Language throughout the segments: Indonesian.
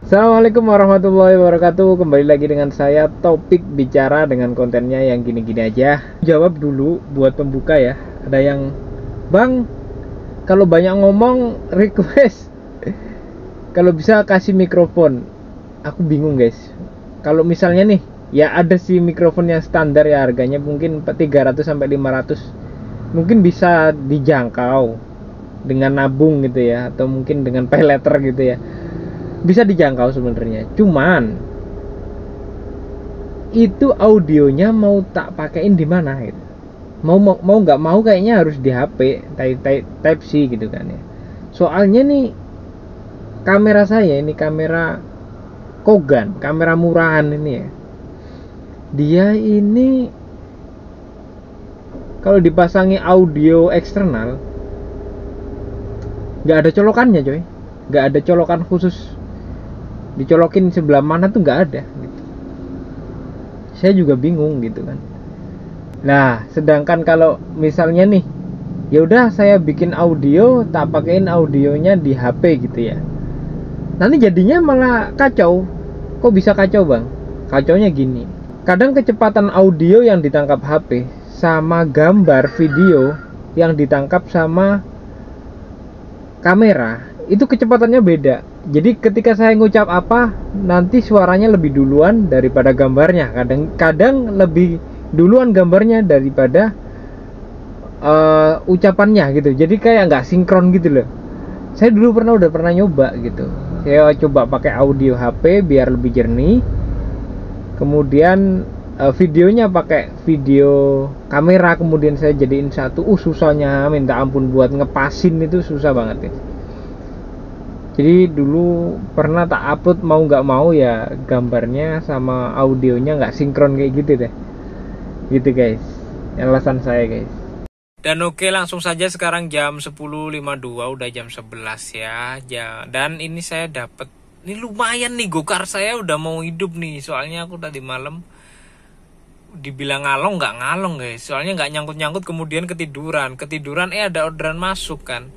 Assalamualaikum warahmatullahi wabarakatuh. Kembali lagi dengan saya, Topik Bicara, dengan kontennya yang gini-gini aja. Jawab dulu buat pembuka ya. Ada yang, Bang, kalau banyak ngomong request kalau bisa kasih mikrofon. Aku bingung guys. Kalau misalnya nih, ya ada sih mikrofon yang standar ya, harganya mungkin 300 sampai 500. Mungkin bisa dijangkau dengan nabung gitu ya, atau mungkin dengan pay letter gitu ya. Bisa dijangkau sebenarnya, cuman itu audionya mau tak pakein di mana gitu. Mau nggak mau kayaknya harus di HP type C gitu kan ya. Soalnya nih kamera saya ini kamera Kogan, kamera murahan ini ya. Dia ini kalau dipasangi audio eksternal nggak ada colokannya coy, nggak ada colokan khusus. Dicolokin sebelah mana tuh nggak ada gitu. Saya juga bingung gitu kan. Nah, sedangkan kalau misalnya nih, ya udah saya bikin audio, tak pakein audionya di HP gitu ya. Nanti jadinya malah kacau. Kok bisa kacau, Bang? Kacaunya gini. Kadang kecepatan audio yang ditangkap HP sama gambar video yang ditangkap sama kamera itu kecepatannya beda. Jadi ketika saya ngucap apa, nanti suaranya lebih duluan daripada gambarnya. Kadang lebih duluan gambarnya daripada ucapannya gitu. Jadi kayak nggak sinkron gitu loh. Saya dulu udah pernah nyoba gitu. Saya coba pakai audio HP biar lebih jernih. Kemudian videonya pakai video kamera, kemudian saya jadiin satu. Susahnya minta ampun, buat ngepasin itu susah banget ya. Jadi dulu pernah tak upload, mau nggak mau ya gambarnya sama audionya nggak sinkron kayak gitu deh. Gitu guys, alasan saya guys. Dan oke, langsung saja sekarang jam 10.52, udah jam 11 ya. Dan ini saya dapat, ini lumayan nih, gokar saya udah mau hidup nih. Soalnya aku tadi malam dibilang ngalong, nggak ngalong guys. Soalnya nggak nyangkut-nyangkut, kemudian ketiduran ada orderan masuk kan.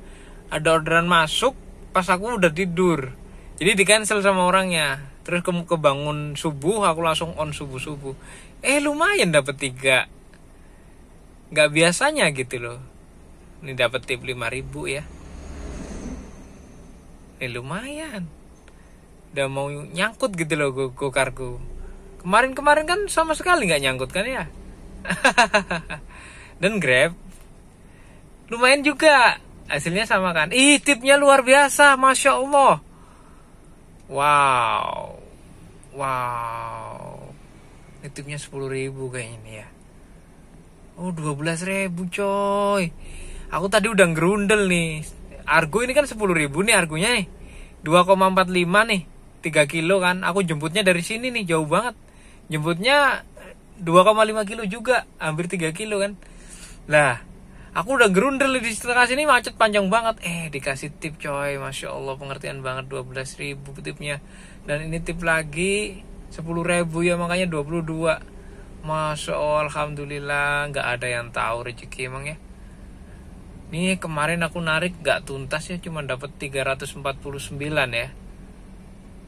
Ada orderan masuk pas aku udah tidur, jadi di cancel sama orangnya. Terus kebangun subuh, aku langsung on subuh. Lumayan dapat 3, nggak biasanya gitu loh. Ini dapat tip 5.000 ya. Ini lumayan, udah mau nyangkut gitu loh gokarku. Kemarin kan sama sekali nggak nyangkut kan ya. Dan Grab lumayan juga, hasilnya sama kan. Tipnya luar biasa, Masya Allah. Wow. Ini tipnya 10.000 kayaknya ini ya. 12.000 coy. Aku tadi udah ngerundel nih. Argo ini kan 10.000 nih argonya nih. 2,45 nih, 3 kilo kan. Aku jemputnya dari sini nih, jauh banget. Jemputnya 2,5 kilo juga, hampir 3 kilo kan. Lah, aku udah gerundel di setengah sini, macet panjang banget. Dikasih tip coy, Masya Allah, pengertian banget. 12.000 tipnya. Dan ini tip lagi 10.000 ya, makanya 22. Masya Allah, Alhamdulillah. Gak ada yang tahu rezeki emang ya. Nih kemarin aku narik gak tuntas ya, cuma dapat 349 ya.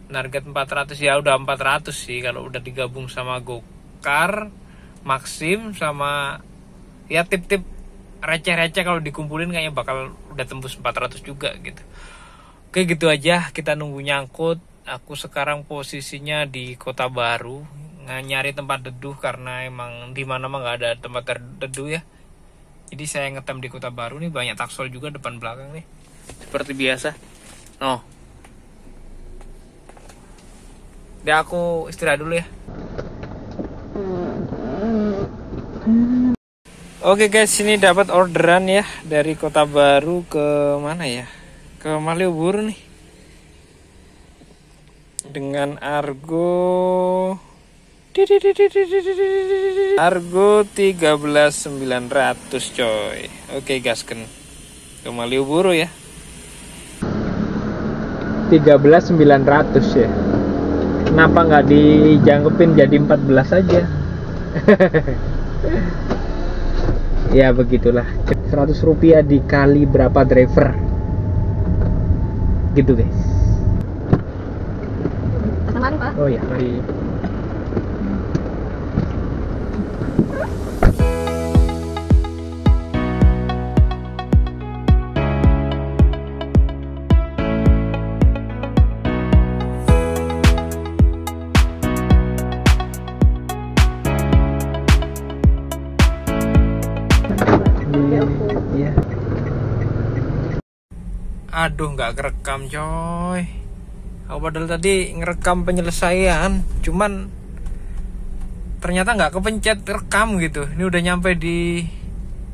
Target 400 ya, udah 400 sih kalau udah digabung sama Gokar, Maxim, sama ya tip-tip receh-receh. Kalau dikumpulin kayaknya bakal udah tembus 400 juga gitu. Oke, gitu aja, kita nunggu nyangkut. Aku sekarang posisinya di Kota Baru, nyari tempat teduh karena emang di mana mah nggak ada tempat teduh ya. Jadi saya ngetem di Kota Baru nih, banyak taksol juga depan belakang nih, seperti biasa. Udah, aku istirahat dulu ya. Oke guys, ini dapat orderan ya dari Kota Baru ke mana ya? Ke Malioboro nih. Dengan Argo 13.900 coy. Oke, gasken ke Malioboro ya. 13.900 ya. Kenapa nggak dijanggepin jadi 14 aja? Ya begitulah, 100 rupiah dikali berapa driver gitu guys. Oh ya, mari. Iya. Aduh, nggak kerekam coy. Aku padahal tadi ngerekam penyelesaian, cuman ternyata nggak kepencet rekam gitu. Ini udah nyampe di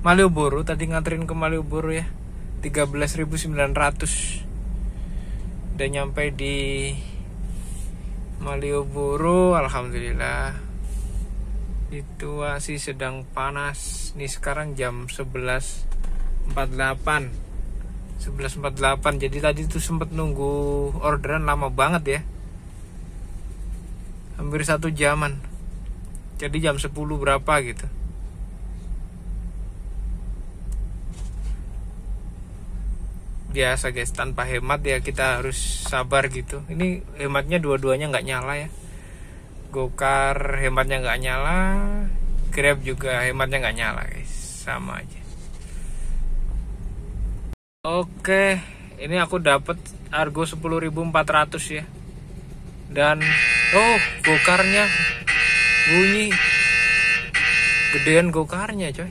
Malioboro, tadi nganterin ke Malioboro ya, 13.900. Udah nyampe di Malioboro, alhamdulillah. Situasi sedang panas. Nih sekarang jam 11.48. Jadi tadi tuh sempet nunggu orderan lama banget ya. Hampir 1 jaman. Jadi jam 10 berapa gitu. Biasa guys, tanpa hemat ya kita harus sabar gitu. Ini hematnya dua-duanya nggak nyala ya. Gokar hematnya nggak nyala, Grab juga hematnya nggak nyala guys, sama aja. Oke, ini aku dapat Argo 10.400 ya. Dan gokarnya bunyi. Gedean gokarnya coy.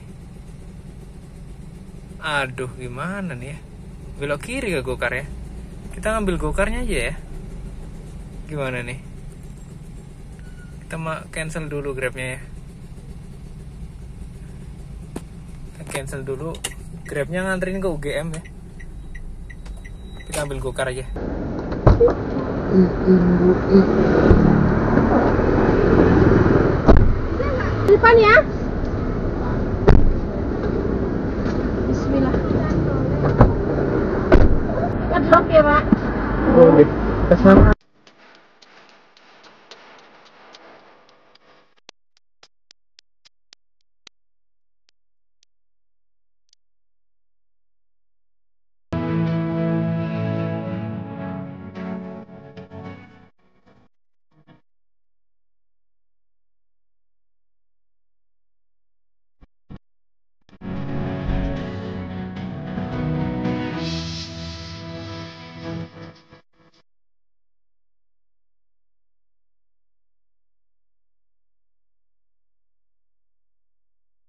Aduh, gimana nih ya? Belok kiri ke gokar ya. Kita ngambil gokarnya aja ya. Gimana nih? Kita cancel dulu Grabnya ya. Kita cancel dulu. Grabnya nganterin ke UGM ya. Kita ambil gokar aja. Depan ya. Bismillah. Drop ya Pak. Boleh. Kesana.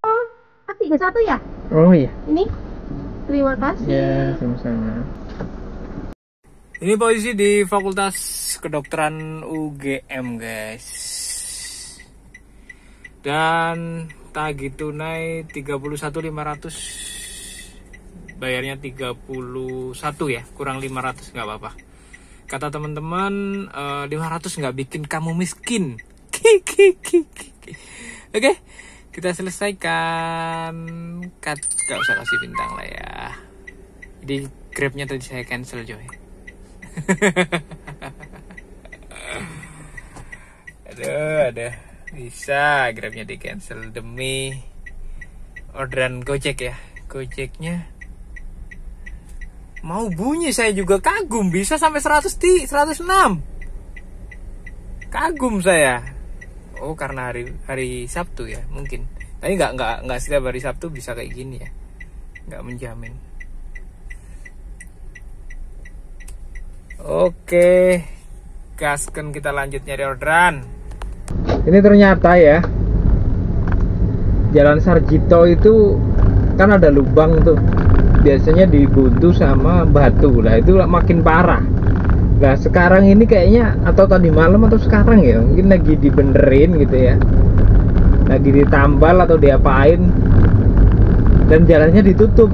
Oh, 31 ya? Oh iya. Ini. Terima kasih. Ya, sama-sama. Ini posisi di Fakultas Kedokteran UGM guys. Dan tagih tunai 31.500. Bayarnya 31 ya, kurang 500 nggak apa-apa. Kata teman-teman 500 nggak bikin kamu miskin. Oke, kita selesaikan. Gak usah kasih bintang lah ya. Jadi Grabnya tadi saya cancel coy. Aduh, bisa Grabnya di cancel demi orderan Gojek ya. Gojeknya mau bunyi, saya juga kagum bisa sampai 106. Kagum saya. Oh, karena hari Sabtu ya mungkin. Tapi nggak setiap hari Sabtu bisa kayak gini ya. Nggak menjamin. Oke, gaskan kita lanjut nyari orderan. Ini ternyata ya, Jalan Sarjito itu kan ada lubang tuh. Biasanya dibuntu sama batu lah, itu makin parah. Nah sekarang ini kayaknya, atau tadi malam atau sekarang ya, mungkin lagi dibenerin gitu ya, lagi ditambal atau diapain, dan jalannya ditutup.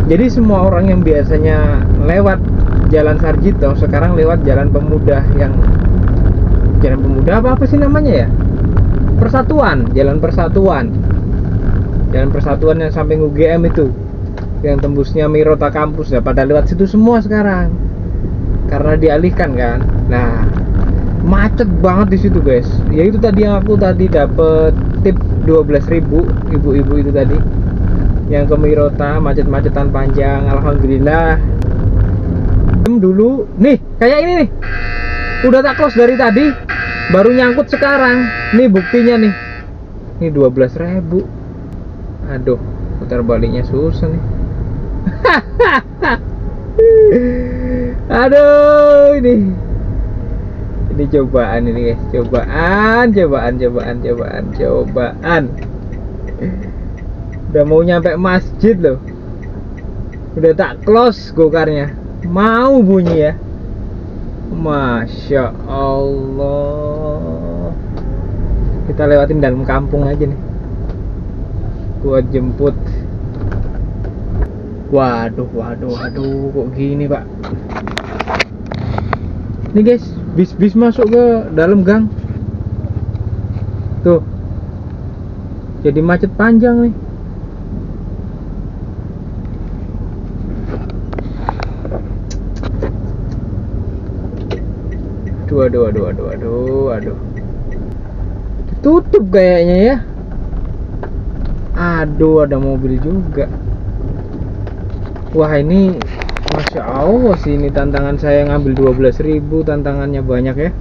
Jadi semua orang yang biasanya lewat Jalan Sarjito sekarang lewat Jalan Pemuda, yang Jalan Pemuda apa sih namanya ya? Persatuan, Jalan Persatuan. Jalan Persatuan yang samping UGM itu, yang tembusnya Mirota kampus ya, pada lewat situ semua sekarang. Karena dialihkan kan. Nah, macet banget di situ, guys. Ya itu tadi yang aku tadi dapet tip 12.000 ibu-ibu itu tadi. Yang ke Mirota macet-macetan panjang, alhamdulillah. Dulu nih, kayak ini nih. Udah tak close dari tadi, baru nyangkut sekarang. Nih buktinya nih. Ini 12.000. Aduh, putar baliknya susah nih. Aduh, ini cobaan ini guys, cobaan. Udah mau nyampe masjid loh. Udah tak close gokarnya, mau bunyi ya. Masya Allah. Kita lewatin dalam kampung aja nih. Gua jemput. Waduh, kok gini pak? Nih guys, bis masuk ke dalam gang. Tuh, jadi macet panjang nih. Aduh. Tutup kayaknya ya. Aduh, ada mobil juga. Wah, ini Masya Allah sih, ini tantangan saya ngambil 12.000, tantangannya banyak ya.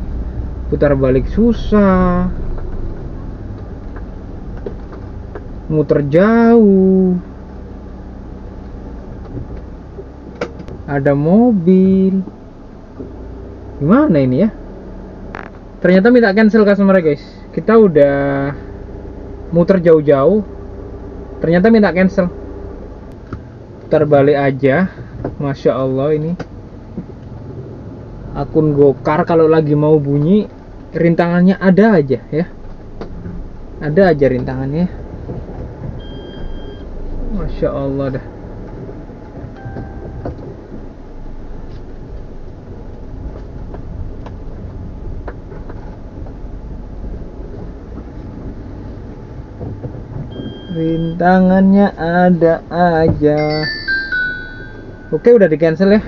Putar balik susah, muter jauh, ada mobil. Gimana ini ya? Ternyata minta cancel customer guys. Kita udah muter jauh-jauh, ternyata minta cancel. Putar balik aja. Masya Allah, ini akun Gokar kalau lagi mau bunyi rintangannya ada aja ya. Ada aja rintangannya. Masya Allah dah. Rintangannya ada aja. Oke, udah di cancel ya.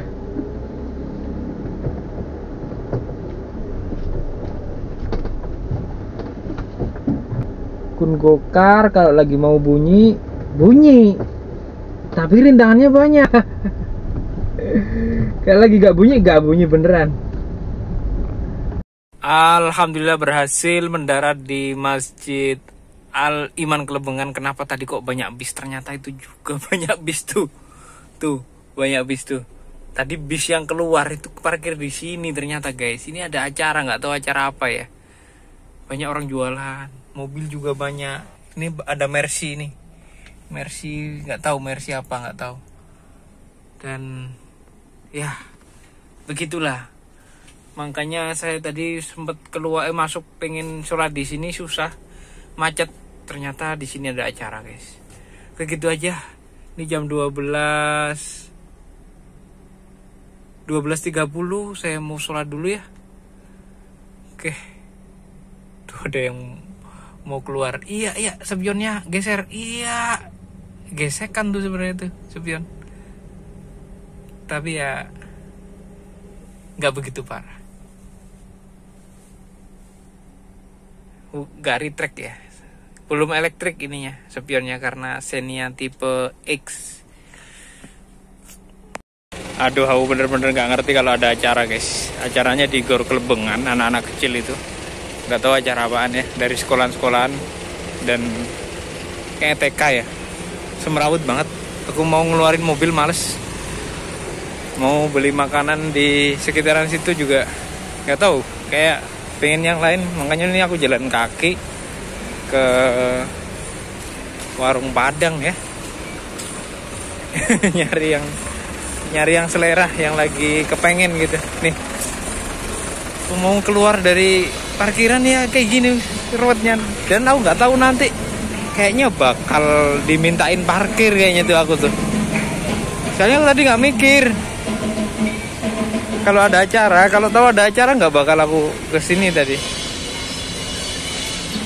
Akun Gokar kalau lagi mau bunyi, tapi rintangannya banyak. Kalau lagi gak bunyi beneran. Alhamdulillah berhasil mendarat di Masjid Al Iman Kelebengan. Kenapa tadi kok banyak bis? Ternyata itu juga banyak bis tuh. Banyak bis tuh. Tadi bis yang keluar itu parkir di sini ternyata guys. Ini ada acara, nggak tahu acara apa ya. Banyak orang jualan, mobil juga banyak. Ini ada Mercy nih. Mercy, nggak tahu Mercy apa, nggak tahu. Dan ya begitulah. Makanya saya tadi sempat keluar masuk pengen sholat di sini susah, macet. Ternyata di sini ada acara guys. Begitu aja. Ini jam 12.30 saya mau sholat dulu ya. Oke. Tuh ada yang mau keluar. Iya, spionnya geser. Iya. Gesekan tuh sebenarnya tuh spion. Tapi ya nggak begitu parah. Nggak retract ya. Belum elektrik ininya spionnya karena Xenia tipe X. Aduh, aku bener-bener gak ngerti kalau ada acara guys. Acaranya di Gor Kelebengan, anak-anak kecil itu. Gak tahu acara apaan ya. Dari sekolahan-sekolahan dan kayak TK ya. Semerawut banget. Aku mau ngeluarin mobil males. Mau beli makanan di sekitaran situ juga gak tahu. Kayak pengen yang lain. Makanya ini aku jalan kaki ke warung Padang ya. nyari yang selera, yang lagi kepengen gitu. Nih, aku mau keluar dari parkiran ya kayak gini ruwetnya. Dan aku nggak tahu nanti kayaknya bakal dimintain parkir kayaknya tuh aku tuh. Soalnya aku tadi nggak mikir kalau ada acara. Kalau tahu ada acara nggak bakal aku kesini tadi.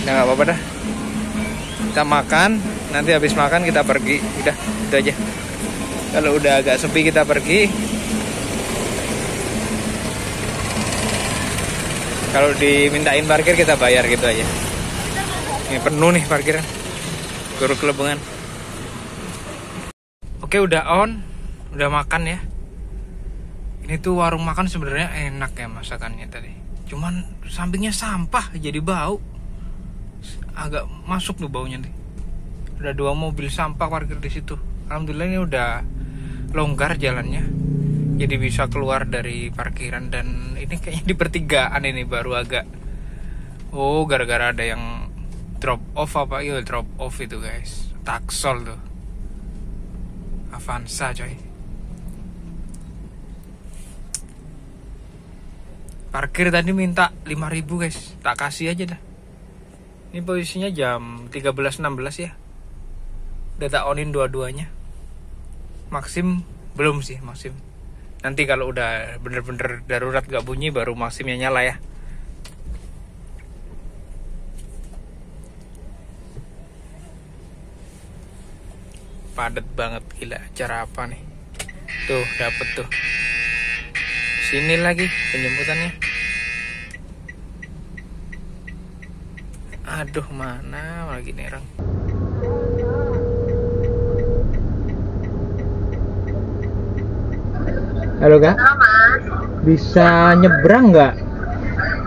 Ya nggak apa-apa dah. Kita makan, nanti habis makan kita pergi. Udah, itu aja. Kalau udah agak sepi kita pergi. Kalau dimintain parkir kita bayar gitu aja. Ini penuh nih parkiran Gor Kelebengan. Oke, udah on, udah makan ya. Ini tuh warung makan sebenarnya enak ya masakannya tadi. Cuman sampingnya sampah jadi bau. Agak masuk tuh baunya nih. Ada 2 mobil sampah parkir di situ. Alhamdulillah ini udah longgar jalannya. Jadi bisa keluar dari parkiran, dan ini kayaknya di pertigaan ini baru agak. Oh, gara-gara ada yang drop off apa? Iya, drop off itu, guys. Taksol tuh. Avanza, coy. Parkir tadi minta 5.000, guys. Tak kasih aja dah. Ini posisinya jam 13.16 ya. Udah tak onin dua-duanya. Maksim belum sih, Maksim. Nanti kalau udah bener-bener darurat gak bunyi baru Maksimnya nyala ya. Padat banget, gila. Acara apa nih? Tuh, dapet tuh. Sini lagi penjemputannya. Aduh, mana lagi nih orang. Halo Kak, Halo Mas. bisa nyebrang nggak?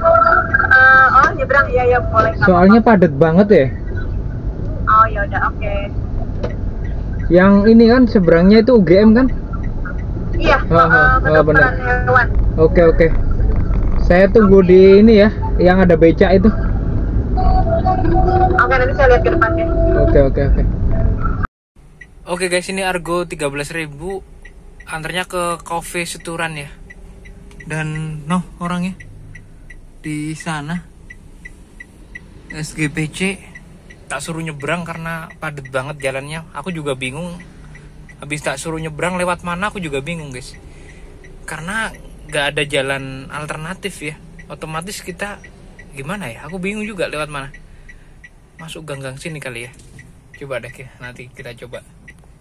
Oh nyebrang ya boleh. Soalnya padat banget ya. Oh ya udah oke. Yang ini kan seberangnya itu UGM kan? Iya. Benar. Hewan. Oke. Saya tunggu di ini ya, yang ada becak itu. Oke, nanti saya lihat ke depannya. Oke. Oke guys, ini Argo 13.000. Antarnya ke Cafe Seturan ya. Dan orangnya di sana. SGPC tak suruh nyebrang karena padat banget jalannya. Aku juga bingung. Habis tak suruh nyebrang lewat mana aku juga bingung, guys. Karena gak ada jalan alternatif ya. Otomatis kita gimana ya? Aku bingung juga lewat mana. Masuk gang-gang sini kali ya. Coba deh, nanti kita coba.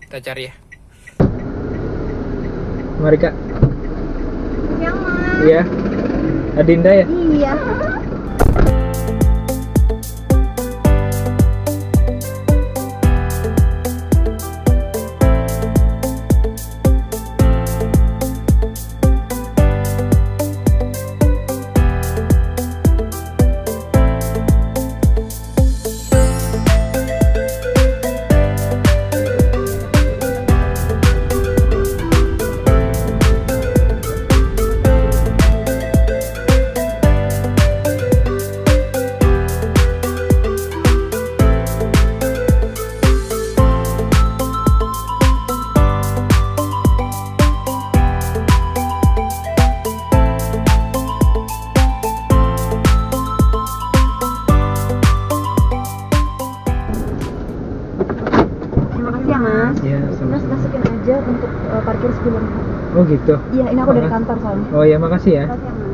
Kita cari ya. Mari Kak. Ya Mas. Iya. Adinda ya? Iya. Iya, Mas masukin aja untuk parkir sebelum. Oh gitu. Iya, ini aku dari kantor soalnya. Oh ya, makasih ya. Makasih ya, Mas.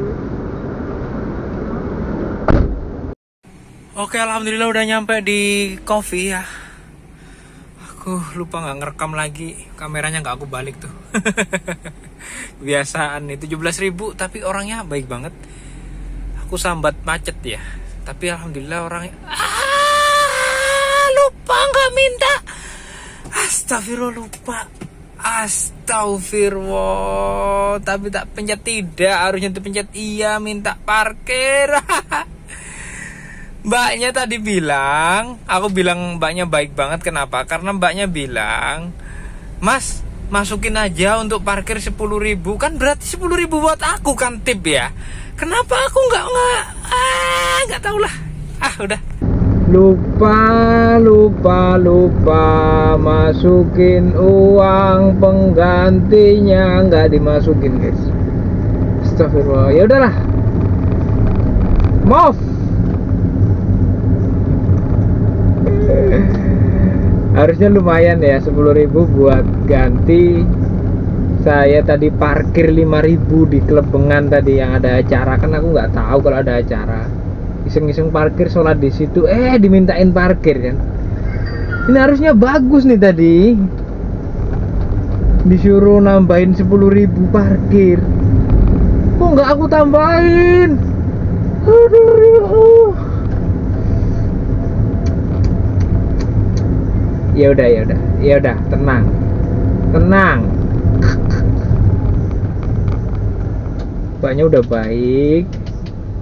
Oke, alhamdulillah udah nyampe di coffee ya. Aku lupa nggak ngerekam lagi, kameranya nggak aku balik tuh. Kebiasaan nih, 17.000 tapi orangnya baik banget. Aku sambat macet ya, tapi alhamdulillah orangnya. Lupa nggak minta. Astagfirullah, lupa. Astagfirullah, tapi tak pencet tidak, harusnya tuh pencet iya, minta parkir. Mbaknya tadi bilang, aku bilang mbaknya baik banget. Kenapa? Karena mbaknya bilang, Mas, masukin aja untuk parkir 10.000. Kan berarti 10.000 buat aku kan tip ya. Kenapa aku nggak tahu lah. Udah. Lupa masukin uang penggantinya, nggak dimasukin guys. Astagfirullah. Ya udahlah, maaf. Harusnya lumayan ya, 10.000 buat ganti. Saya tadi parkir 5.000 di Klebengan tadi yang ada acara, kan aku nggak tahu kalau ada acara. Iseng-iseng parkir, sholat di situ, dimintain parkir kan. Ini harusnya bagus nih tadi. Disuruh nambahin 10.000 parkir. Kok nggak aku tambahin? Aduh. Ya udah, tenang. Mbaknya udah baik.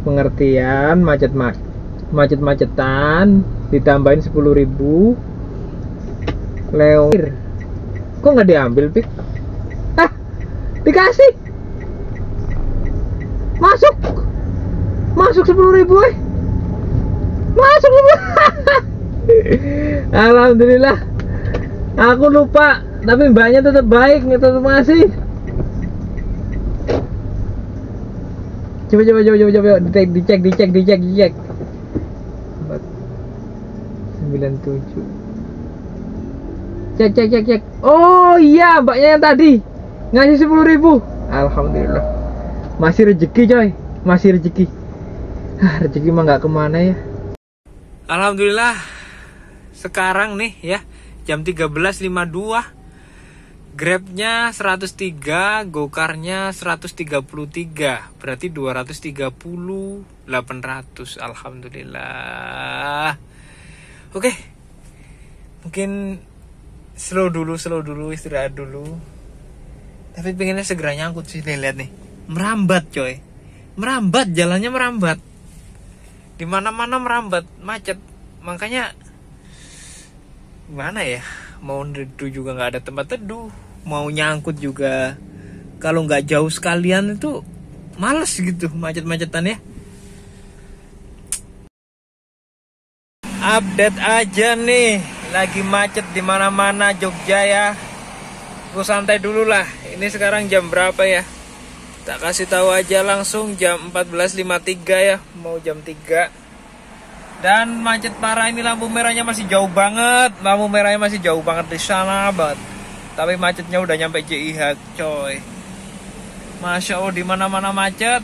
pengertian macet-macetan ditambahin 10.000 lewir. Kok nggak diambil, Pik? Dikasih masuk 10.000 masuk 10. Alhamdulillah, aku lupa tapi mbaknya tetap baik, tetap ngasih. Coba dicek 97. Cek. Oh iya, mbaknya yang tadi ngasih 10.000. Alhamdulillah, masih rezeki coy, masih rezeki. Rezeki mah nggak kemana ya. Alhamdulillah, sekarang nih ya jam 13.52, Grabnya 103, Gokarnya 133, berarti 230.800. Alhamdulillah. Oke, mungkin slow dulu, istirahat dulu. Tapi pengennya segera nyangkut sih, lihat nih, merambat coy, jalannya merambat, di mana-mana merambat, macet. Makanya gimana ya, mau teduh juga nggak ada tempat teduh, mau nyangkut juga kalau nggak jauh sekalian itu males gitu, macet-macetan ya. Update aja nih, lagi macet di mana-mana Jogja ya. Gue santai dulu lah. Ini sekarang jam berapa ya? Tak kasih tahu aja langsung, jam 14.53 ya, mau jam 3. Dan macet parah ini, lampu merahnya masih jauh banget. Di sana banget. Tapi macetnya udah nyampe JIH coy. Masya Allah, di mana-mana macet.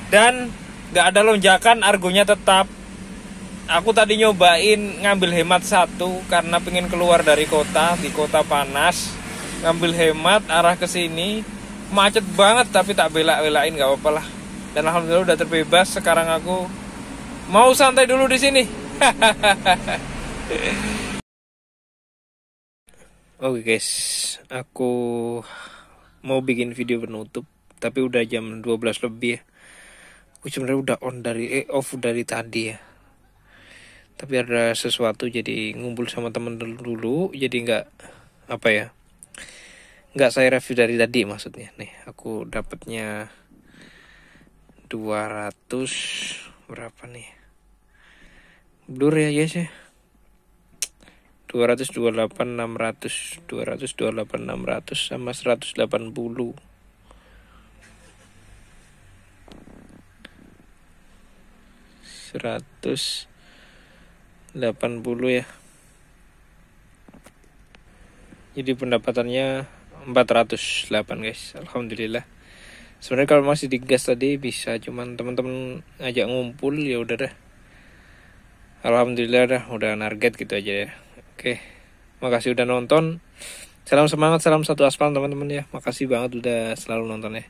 Dan nggak ada lonjakan, argonya tetap. Aku tadi nyobain ngambil hemat 1 karena pengen keluar dari kota, di kota panas. Ngambil hemat arah ke sini, macet banget, tapi tak belak-belain, nggak apa-apa lah. Dan alhamdulillah udah terbebas. Sekarang aku mau santai dulu di sini. Oke guys, aku mau bikin video penutup, tapi udah jam 12 lebih ya. Aku sebenarnya udah off dari tadi ya. Tapi ada sesuatu, jadi ngumpul sama temen dulu, jadi nggak saya review dari tadi maksudnya. Nih, aku dapatnya 200 berapa nih? Blur ya guys ya. 228.600 sama 180. 180 ya. Jadi pendapatannya 408 guys. Alhamdulillah. Sebenarnya kalau masih digas tadi bisa, cuman teman-teman ngajak ngumpul ya udah dah. Alhamdulillah dah, udah target gitu aja ya. Oke. Makasih udah nonton. Salam semangat, salam satu aspal teman-teman ya. Makasih banget udah selalu nonton ya.